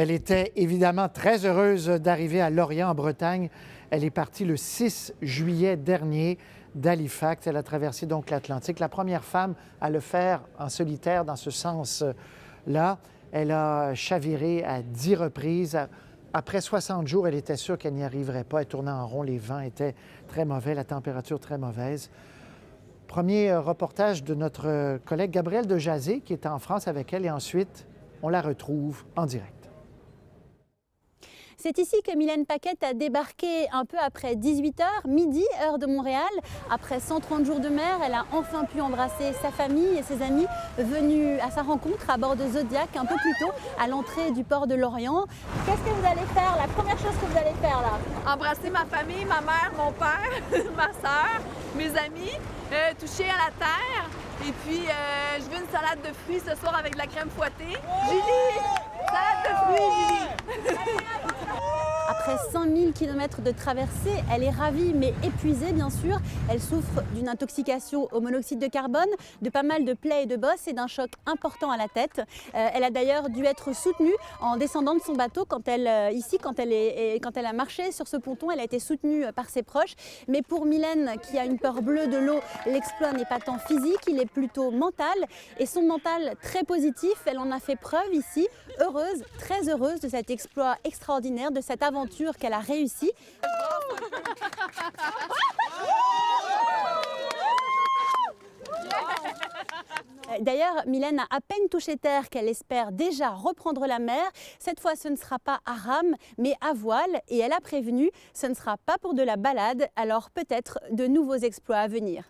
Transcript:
Elle était évidemment très heureuse d'arriver à Lorient, en Bretagne. Elle est partie le 6 juillet dernier d'Halifax. Elle a traversé donc l'Atlantique, la première femme à le faire en solitaire dans ce sens-là. Elle a chaviré à 10 reprises. Après 60 jours, elle était sûre qu'elle n'y arriverait pas. Elle tournait en rond, les vents étaient très mauvais, la température très mauvaise. Premier reportage de notre collègue Gabriel Dejazé, qui était en France avec elle, et ensuite, on la retrouve en direct. C'est ici que Mylène Paquette a débarqué un peu après 18h, midi, heure de Montréal. Après 130 jours de mer, elle a enfin pu embrasser sa famille et ses amis venus à sa rencontre à bord de Zodiac un peu plus tôt, à l'entrée du port de Lorient. Qu'est-ce que vous allez faire? La première chose que vous allez faire là? Embrasser ma famille, ma mère, mon père, ma soeur, mes amis, toucher à la terre. Et puis, je veux une salade de fruits ce soir avec de la crème fouettée. Julie! Salade de fruits, Julie! Après 5000 km de traversée, elle est ravie mais épuisée bien sûr. Elle souffre d'une intoxication au monoxyde de carbone, de pas mal de plaies et de bosses et d'un choc important à la tête. Elle a d'ailleurs dû être soutenue en descendant de son bateau quand elle a marché sur ce ponton. Elle a été soutenue par ses proches. Mais pour Mylène, qui a une peur bleue de l'eau, l'exploit n'est pas tant physique, il est plutôt mental. Et son mental très positif, elle en a fait preuve ici, heureuse, très heureuse de cet exploit extraordinaire, de cette aventure qu'elle a réussi. D'ailleurs, Mylène a à peine touché terre qu'elle espère déjà reprendre la mer. Cette fois, ce ne sera pas à rame, mais à voile. Et elle a prévenu, ce ne sera pas pour de la balade, alors peut-être de nouveaux exploits à venir.